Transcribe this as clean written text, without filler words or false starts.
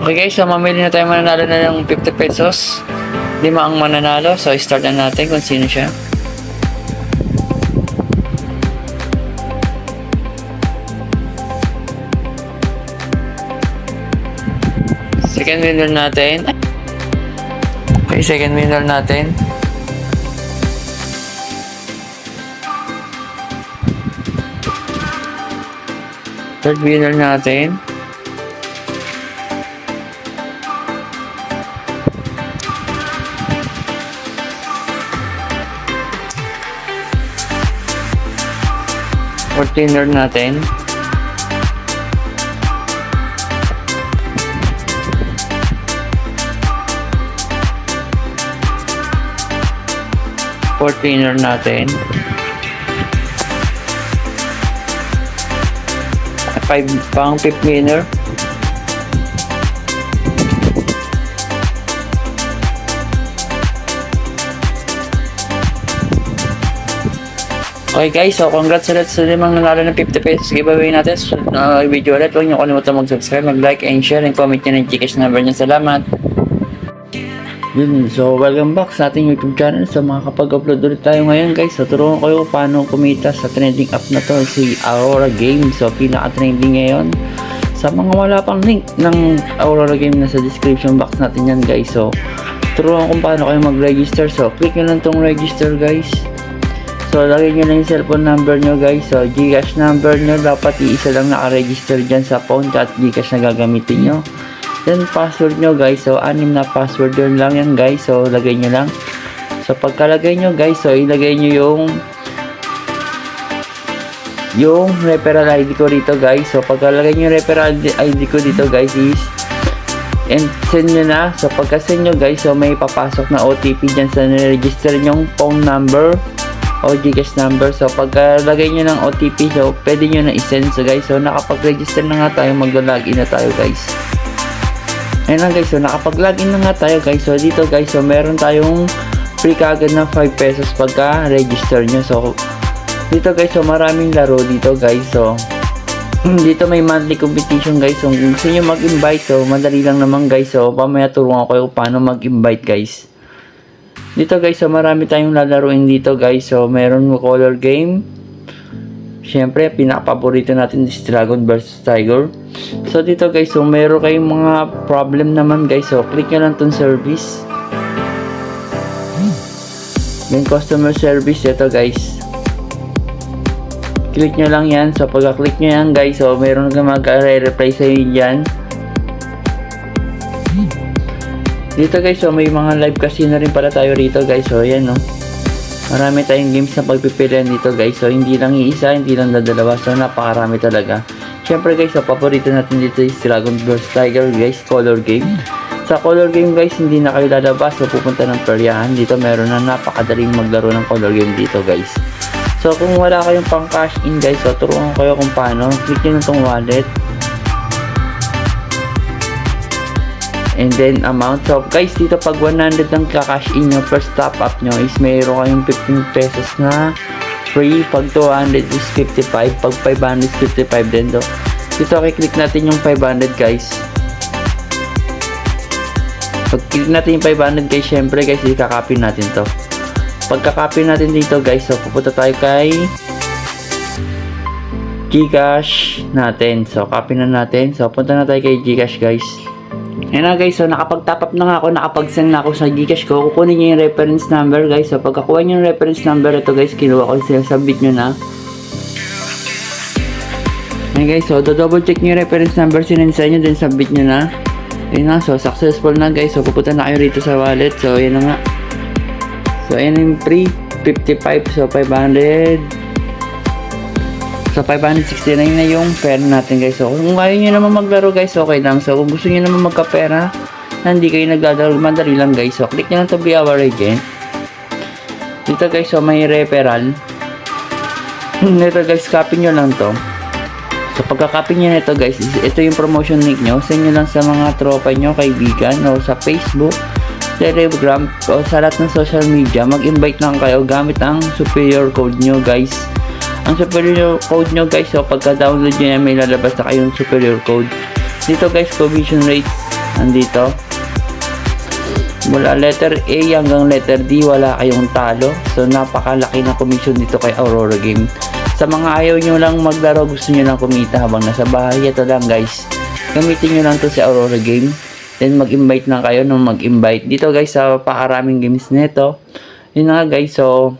Okay guys, so mamili na tayo, mananalo na ng 50 pesos. 5 ang mananalo. So start na natin kung sino siya. Second winner natin. Okay, second winner natin. Third winner natin. Fourth winner natin. Fourth winner natin. 5 pang fifth winner. Okay guys, so congrats ulit sa limang nanalo ng 50 pesos giveaway natin sa video ulit. Huwag niyo kalimutan mag-subscribe, mag-like and share, and comment nyo ng Gcash number niyo. Salamat. So welcome back sa ating YouTube channel. So makakapag-upload ulit tayo ngayon guys. So turuan ko kayo paano kumita sa trending app na to, si Aurora Game. So pinaka-trending ngayon. Sa mga wala pang link ng Aurora Game, nasa description box natin yan guys. So turuan kung paano kayo mag-register. So click nyo lang tong register guys. So lagay nyo lang yung cellphone number nyo guys. So Gcash number nyo, dapat iisa lang naka-register dyan sa phone at Gcash na gagamitin nyo. Then password nyo guys, so 6 na password yun lang yan guys. So lagay nyo lang. So pagkalagay nyo guys, so ilagay nyo yung referral ID ko dito guys. So pagkalagay nyo yung referral ID ko dito guys is and send nyo na. So pagka-send nyo guys, so may papasok na OTP dyan sa niregister nyong phone number o Gcash number. So pagkalagay nyo ng OTP, so pwede nyo na isend. So guys, so nakapag-register na nga tayo, mag-login na tayo guys. Ayan lang guys, so nakapag-login na nga tayo guys. So dito guys, so meron tayong free kagad na 5 pesos pagka register nyo. So dito guys, so maraming laro dito guys. So dito may monthly competition guys. So kung gusto nyo mag-invite, so madali lang naman guys. So pamaya turuan ko kayo paano mag-invite guys. Dito guys, so marami tayong lalaruin dito guys. So meron mo color game. Siyempre, pinaka-paborito natin is Dragon vs Tiger. So dito guys, so meron kayong mga problem naman guys. So click nyo lang tong service. Then customer service, ito guys. Click nyo lang yan. So pagka-click nyo yan guys, so meron kang mag-reply sa inyo dyan. Dito guys, so may mga live casino rin pala tayo rito guys. So yan no. Marami tayong games na pagpipilian dito guys. So hindi lang iisa, hindi lang dadalawa. So napakarami talaga. Syempre guys, so paborito natin dito is Dragon vs Tiger guys, color game. Sa color game guys, hindi na kayo lalabas. So pupunta ng peryahan. Dito meron na napakadaling maglaro ng color game dito guys. So kung wala kayong pang cash in guys, so turuan ko kayo kung paano. Click nyo na itong wallet. And then amount. So guys, dito pag 100 ang ka-cash in nyo, first top up nyo is mayroon kayong 15 pesos na free. Pag 200 is 55. Pag 500 is 55 din do. Dito i-click natin yung 500 guys. Pag click natin yung 500 guys, syempre guys, i-copy natin to. Pagka-copy natin dito guys, so pupunta tayo kay Gcash natin. So copy na natin. So punta na tayo kay Gcash guys. Ayan na guys, so nakapag-top up na nga ako, nakapag-send na ako sa Gcash ko. Kukunin nyo yung reference number guys. So pagkakuha nyo yung reference number, ito guys, kinuha ko sila, submit nyo na. Ayan guys, so double check nyo yung reference number, sinensa nyo, then submit nyo na. Ayan na, so successful na guys. So pupunta na kayo rito sa wallet. So ayan na nga. So ayan yung free 55, so 500. So 569 na yung pera natin guys. So kung ayaw nyo naman maglaro guys, okay lang. So kung gusto nyo naman magka-pera na hindi kayo naglalaro, madali lang guys. So click nyo lang to be our agent. Dito guys, so may referral. Ito guys, copy nyo lang to. So pagka-copy nyo nito guys, ito yung promotion link nyo. Send nyo lang sa mga tropa nyo, kaibigan, o sa Facebook, Telegram, o sa lahat ng social media. Mag-invite lang kayo gamit ang superior code nyo guys. Ang superior code nyo guys, so pagka-download nyo yan, may lalabas na kayong superior code. Dito guys, commission rates Nandito. Mula letter A hanggang letter D, wala kayong talo. So, napakalaki na commission dito kay Aurora Game. Sa mga ayaw nyo lang maglaro, gusto nyo lang kumita habang nasa bahay, ito lang guys. Gamitin nyo lang to si Aurora Game. Then, mag-invite lang kayo nung mag-invite. Dito guys, sa pakaraming games nito. Yun nga guys, so